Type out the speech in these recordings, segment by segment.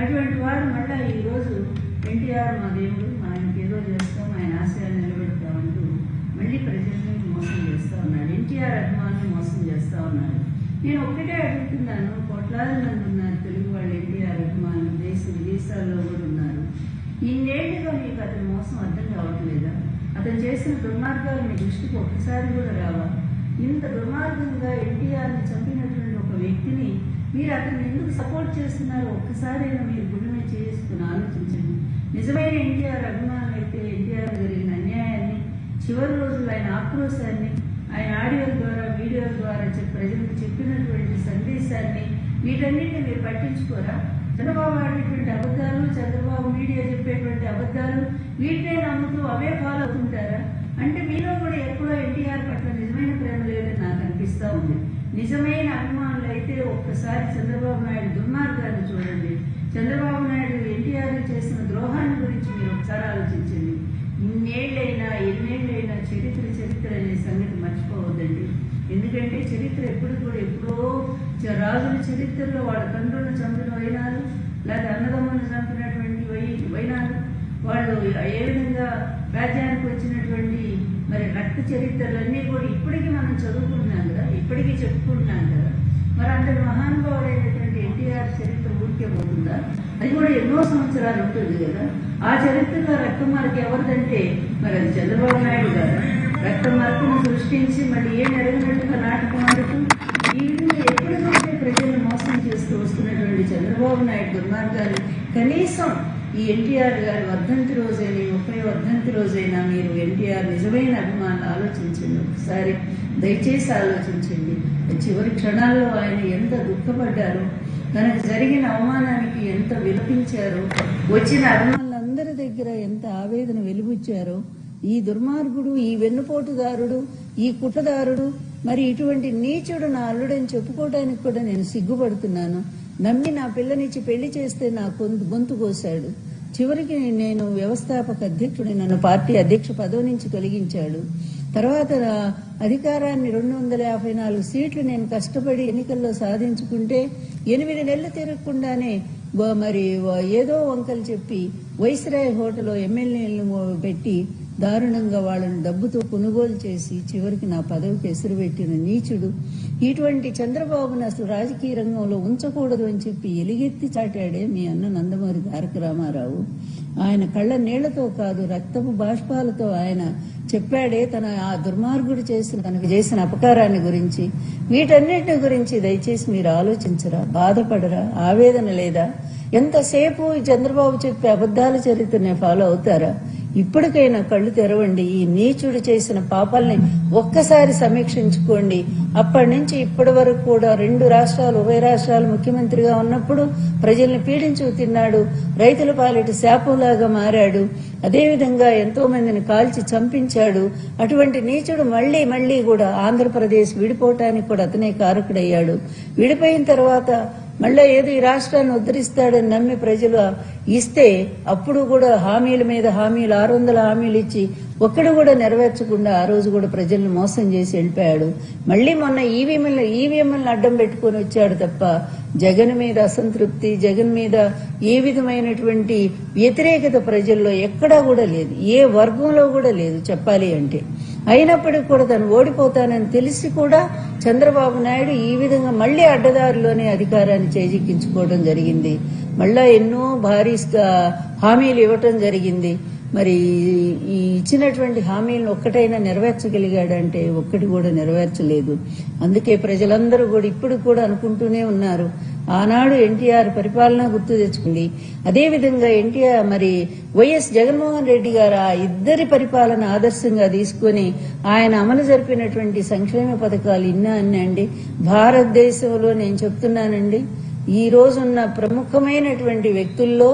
అటువంటి వాడు మళ్ళీ ఈరోజు ఎన్టీఆర్ మా దేవుడు, ఆయనకి ఏదో చేస్తాం, ఆయన ఆశయాన్ని నిలబెడతామంటూ మళ్ళీ ప్రజల్ని మోసం చేస్తూ ఉన్నాడు. ఎన్టీఆర్ అభిమానులు మోసం చేస్తూ ఉన్నాడు. నేను ఒక్కటే అడుగుతున్నాను, కోట్లాది మంది ఉన్నారు తెలుగు వాళ్ళు, ఎన్టీఆర్ అభిమానులు దేశ విదేశాల్లో కూడా ఉన్నారు. ఇన్నేళ్లుగా మీకు అతని మోసం అర్థం కావట్లేదా? అతను చేసిన దుర్మార్గాలు మీ దృష్టికి ఒక్కసారి కూడా రావా? ఇంత దుర్మార్గంగా ఎన్టీఆర్ని చంపినటువంటి ఒక వ్యక్తిని మీరు అతన్ని ఎందుకు సపోర్ట్ చేస్తున్నారో ఒక్కసారైనా మీరు గుడిమే చేసుకుని ఆలోచించండి. నిజమైన ఎన్టీఆర్ అభిమానులు అయితే ఎన్టీఆర్ జరిగిన అన్యాయాన్ని, చివరి రోజుల్లో ఆయన ఆక్రోశాన్ని, ఆయన ఆడియోల ద్వారా వీడియోల ద్వారా ప్రజలకు చెప్పినటువంటి సందేశాన్ని, వీటన్నిటిని మీరు పట్టించుకోరా? చంద్రబాబు ఆడేటువంటి అబద్ధాలు, చంద్రబాబు మీడియా చెప్పేటువంటి అబద్ధాలు, వీటినే నమ్ముతూ అవే ఫాలో అవుతుంటారా? అంటే మీలో కూడా ఎప్పుడో ఎన్టీఆర్ పట్ల నిజమైన ప్రేమ లేదని నాకు అనిపిస్తూ ఉంది. నిజమైన అభిమానులు అయితే ఒక్కసారి చంద్రబాబు నాయుడు దుర్మార్గాన్ని చూడండి. చంద్రబాబు నాయుడు ఎన్టీఆర్ చేసిన ద్రోహాన్ని గురించి మీరు ఒకసారి ఆలోచించండి. ఎన్నేళ్ళైనా చరిత్ర అనే సంగతి మర్చిపోవద్దండి. ఎందుకంటే చరిత్ర ఎప్పుడో రాజుల చరిత్రలో వాళ్ళ తండ్రులను చంపిన వైనాలు, లేదా అన్నదమ్ములను చంపినటువంటి వైనాలు, వాళ్ళు ఏ విధంగా రాజ్యానికి వచ్చినటువంటి మరి రక్త చరిత్రలన్నీ కూడా ఇప్పటికీ మనం చదువుకుంటున్నాం కదా, ఇప్పటికీ చెప్పుకుంటున్నాం కదా. మరి అంత మహానుభావుడైనటువంటి ఎన్టీఆర్ చరిత్ర ఊరికే పోతుందా? అది కూడా ఎన్నో సంవత్సరాలు ఉంటుంది కదా. ఆ చరిత్రలో రక్తమార్కు ఎవరిదంటే మరి అది చంద్రబాబు నాయుడు కదా. రక్తమార్కును సృష్టించి మళ్ళీ ఏం ఎరగినట్టుగా నాటకం ఆడుతూ ఈ విధంగా ఎప్పటికంటే ప్రజలను మోసం చేస్తూ వస్తున్నటువంటి చంద్రబాబు నాయుడు దుర్మార్గాలు కనీసం ఈ ఎన్టీఆర్ గారి వర్ధంతి రోజైనా, 30వ వర్ధంతి రోజైనా మీరు ఎన్టీఆర్ నిజమైన అభిమానులు ఆలోచించండి. ఒకసారి దయచేసి ఆలోచించండి. చివరి క్షణాల్లో ఆయన ఎంత దుఃఖపడ్డారో, తనకు జరిగిన అవమానానికి ఎంత విలపించారో, వచ్చిన అభిమానులందరి దగ్గర ఎంత ఆవేదన వెలిబుచ్చారో. ఈ దుర్మార్గుడు, ఈ వెన్నుపోటుదారుడు, ఈ కుట్రదారుడు, మరి ఇటువంటి నీచుడు నా అల్లుడని చెప్పుకోవడానికి కూడా నేను సిగ్గుపడుతున్నాను. నమ్మి నా పిల్లనిచ్చి పెళ్లి చేస్తే నా గొంతు కోశాడు. చివరికి నేను వ్యవస్థాపక అధ్యక్షుడి, నన్ను పార్టీ అధ్యక్ష పదవి నుంచి తొలగించాడు. తర్వాత అధికారాన్ని 254 సీట్లు నేను కష్టపడి ఎన్నికల్లో సాధించుకుంటే 8 నెలలు తిరగకుండానే మరి ఏదో వంకలు చెప్పి వైస్రాయ్ హోటల్లో ఎమ్మెల్యేలను పెట్టి దారుణంగా వాళ్ళని డబ్బుతో కొనుగోలు చేసి చివరికి నా పదవికి ఎసురు పెట్టిన నీచుడు. ఇటువంటి చంద్రబాబును అసలు రాజకీయ రంగంలో ఉంచకూడదు అని చెప్పి ఎలుగెత్తి చాటాడే మీ అన్న నందమూరి తారక రామారావు. ఆయన కళ్ళ నీళ్లతో కాదు, రక్తపు బాష్పాలతో ఆయన చెప్పాడే ఆ దుర్మార్గుడు తనకు చేసిన అపకారాన్ని గురించి. వీటన్నిటి గురించి దయచేసి మీరు ఆలోచించరా? బాధపడరా? ఆవేదన లేదా? ఎంతసేపు చంద్రబాబు చెప్పే అబద్ధాల చరిత్రనే ఫాలో అవుతారా? ఇప్పటికైనా కళ్ళు తెరవండి. ఈ నీచుడు చేసిన పాపాలని ఒక్కసారి సమీక్షించుకోండి. అప్పటి నుంచి ఇప్పటి వరకు కూడా 2 రాష్ట్రాలు, ఉభయ రాష్ట్రాలు ముఖ్యమంత్రిగా ఉన్నప్పుడు ప్రజల్ని పీడించు తిన్నాడు. రైతుల పాలిట శాపంలాగా మారాడు. అదేవిధంగా ఎంతో మందిని కాల్చి చంపించాడు. అటువంటి నీచుడు మళ్లీ కూడా ఆంధ్రప్రదేశ్ విడిపోవటానికి కూడా అతనే కారకుడయ్యాడు. విడిపోయిన తర్వాత మళ్ళీ ఏదో ఈ రాష్ట్రాన్ని ఉద్ధరిస్తాడని నమ్మి ప్రజలు ఇస్తే అప్పుడు కూడా హామీల మీద హామీలు, 600 హామీలు ఇచ్చి ఒక్కడు కూడా నెరవేర్చకుండా ఆ రోజు కూడా ప్రజల్ని మోసం చేసి వెళ్ళిపోయాడు. మళ్ళీ మొన్న ఈవీఎంలను అడ్డం పెట్టుకుని వచ్చాడు తప్ప జగన్ మీద అసంతృప్తి, జగన్ మీద ఏ విధమైనటువంటి వ్యతిరేకత ప్రజల్లో ఎక్కడా కూడా లేదు, ఏ వర్గంలో కూడా లేదు చెప్పాలి అంటే. అయినప్పటికీ కూడా తను ఓడిపోతానని తెలిసి కూడా చంద్రబాబు నాయుడు ఈ విధంగా మళ్లీ అడ్డదారిలోనే అధికారాన్ని చేజిక్కించుకోవడం జరిగింది. మళ్ళా ఎన్నో భారీగా హామీలు ఇవ్వటం జరిగింది. మరి ఈ ఇచ్చినటువంటి హామీలను ఒక్కటైనా నెరవేర్చగలిగాడంటే ఒక్కటి కూడా నెరవేర్చలేదు. అందుకే ప్రజలందరూ కూడా ఇప్పుడు కూడా అనుకుంటూనే ఉన్నారు, ఆనాడు ఎన్టీఆర్ పరిపాలన గుర్తు తెచ్చుకుంది. అదేవిధంగా మరి వైఎస్ జగన్మోహన్ రెడ్డి గారు ఆ ఇద్దరి పరిపాలన ఆదర్శంగా తీసుకుని ఆయన అమలు జరిపినటువంటి సంక్షేమ పథకాలు అన్నీ అండి. భారతదేశంలో నేను చెప్తున్నానండి, ఈ రోజున్న ప్రముఖమైనటువంటి వ్యక్తుల్లో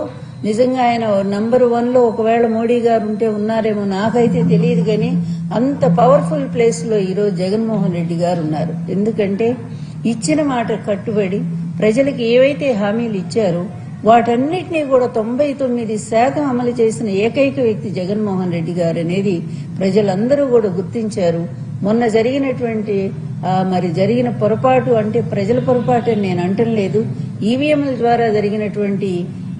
నిజంగా ఆయన నంబర్ 1లో ఒకవేళ మోడీ గారు ఉంటే ఉన్నారేమో, నాకైతే తెలియదు. కానీ అంత పవర్ఫుల్ ప్లేస్ లో ఈరోజు జగన్మోహన్ రెడ్డి గారు ఉన్నారు. ఎందుకంటే ఇచ్చిన మాట కట్టుబడి ప్రజలకు ఏవైతే హామీలు ఇచ్చారో వాటన్నిటినీ కూడా 99% అమలు చేసిన ఏకైక వ్యక్తి జగన్మోహన్ రెడ్డి గారు అనేది ప్రజలందరూ కూడా గుర్తించారు. మొన్న జరిగినటువంటి జరిగిన పొరపాటు అంటే ప్రజల పొరపాటు అని నేను అంటం లేదు. ఈవీఎంల ద్వారా జరిగినటువంటి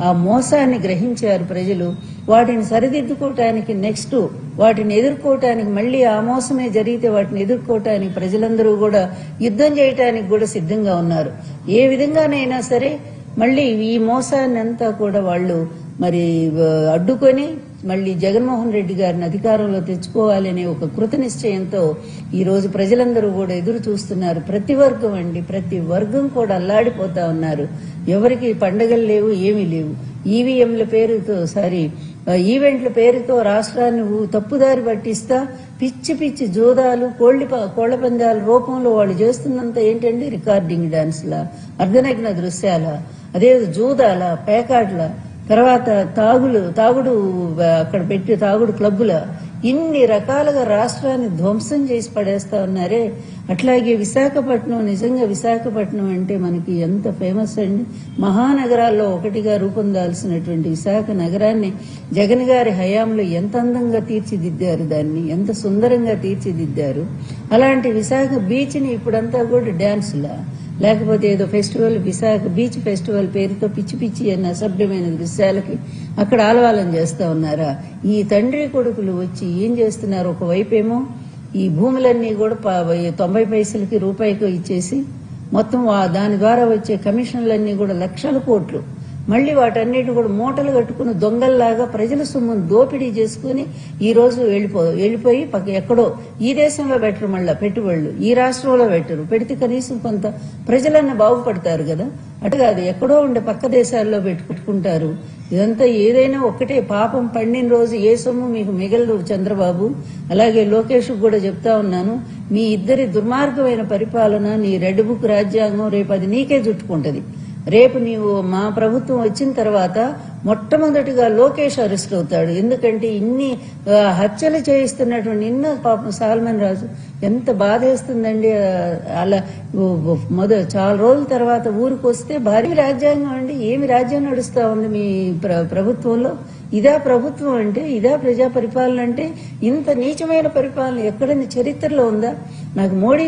ఆ మోసాన్ని గ్రహించారు ప్రజలు. వాటిని సరిదిద్దుకోవటానికి నెక్స్ట్ వాటిని ఎదుర్కోవటానికి మళ్ళీ ఆ మోసమే జరిగితే వాటిని ఎదుర్కోవటానికి ప్రజలందరూ కూడా యుద్ధం చేయటానికి కూడా సిద్ధంగా ఉన్నారు. ఏ విధంగానైనా సరే మళ్ళీ ఈ మోసాన్ని అంతా కూడా వాళ్ళు మరి అడ్డుకొని మళ్ళీ జగన్మోహన్ రెడ్డి గారిని అధికారంలో తెచ్చుకోవాలనే ఒక కృత నిశ్చయంతో ఈ రోజు ప్రజలందరూ కూడా ఎదురు చూస్తున్నారు. ప్రతి వర్గం ప్రతి వర్గం కూడా అల్లాడిపోతా ఉన్నారు. ఎవరికి పండగలు లేవు, ఏమీ లేవు. ఈవీఎంల పేరుతో ఈవెంట్ల పేరుతో రాష్ట్రాన్ని తప్పుదారి పట్టిస్తా పిచ్చి పిచ్చి జూదాలు కోళ్ల పందాల రూపంలో వాళ్ళు చేస్తున్నంత ఏంటండి, రికార్డింగ్ డాన్స్లా, అర్ధనగ్న దృశ్యాల, అదే జూదాల, పేకాట్ల, తర్వాత తాగుడు అక్కడ పెట్టి తాగుడు క్లబ్బుల, ఇన్ని రకాలుగా రాష్ట్రాన్ని ధ్వంసం చేసి పడేస్తా ఉన్నారే. అట్లాగే విశాఖపట్నం, నిజంగా విశాఖపట్నం అంటే మనకి ఎంత ఫేమస్ అండి. మహానగరాల్లో ఒకటిగా రూపొందాల్సినటువంటి విశాఖ నగరాన్ని జగన్ గారి హయాంలో ఎంత అందంగా తీర్చిదిద్దారు, దాన్ని ఎంత సుందరంగా తీర్చిదిద్దారు. అలాంటి విశాఖ బీచ్ని ఇప్పుడంతా కూడా డ్యాన్సులా, లేకపోతే ఏదో ఫెస్టివల్, విశాఖ బీచ్ ఫెస్టివల్ పేరుతో పిచ్చి పిచ్చి అన్న అసభ్యమైన దృశ్యాలకి అక్కడ ఆలవాలం చేస్తా ఉన్నారా? ఈ తండ్రి కొడుకులు వచ్చి ఏం చేస్తున్నారు? ఒకవైపేమో ఈ భూములన్నీ కూడా 90 పైసలకి రూపాయికి ఇచ్చేసి మొత్తం దాని ద్వారా వచ్చే కమిషన్లన్నీ కూడా లక్షల కోట్లు, మళ్లీ వాటన్నిటిని కూడా మూటలు కట్టుకుని దొంగల్లాగా ప్రజల సొమ్మును దోపిడీ చేసుకుని ఈ రోజు వెళ్లిపోయి ఎక్కడో ఈ దేశంలో పెట్టరు, మళ్ళా పెట్టుబడులు ఈ రాష్ట్రంలో పెట్టరు. పెడితే కనీసం కొంత ప్రజలన్నీ బాగుపడతారు కదా. అటు కాదు, ఎక్కడో ఉండే పక్క దేశాల్లో పెట్టుకుంటారు. ఇదంతా ఏదైనా ఒక్కటే, పాపం పండిన రోజు ఏ సొమ్ము మీకు మిగలదు చంద్రబాబు. అలాగే లోకేష్ కూడా చెప్తా ఉన్నాను, మీ ఇద్దరి దుర్మార్గమైన పరిపాలన, నీ రెడ్ బుక్ రాజ్యాంగం రేపు అది నీకే చుట్టుకుంటది. రేపు నీవు మా ప్రభుత్వం వచ్చిన తర్వాత మొట్టమొదటిగా లోకేష్ అరెస్ట్ అవుతాడు. ఎందుకంటే ఇన్ని హత్యలు చేయిస్తున్నటువంటి పాపం సాల్మన్ రాజు ఎంత బాధేస్తుందండి. అలా చాలా రోజుల తర్వాత ఊరికి వస్తే భారీ రాజ్యాంగం అండి. ఏమి రాజ్యం నడుస్తా ఉంది మీ ప్రభుత్వంలో? ఇదా ప్రభుత్వం అంటే? ఇదా ప్రజా పరిపాలన అంటే? ఇంత నీచమైన పరిపాలన ఎక్కడైనా చరిత్రలో ఉందా? నాకు మోడీ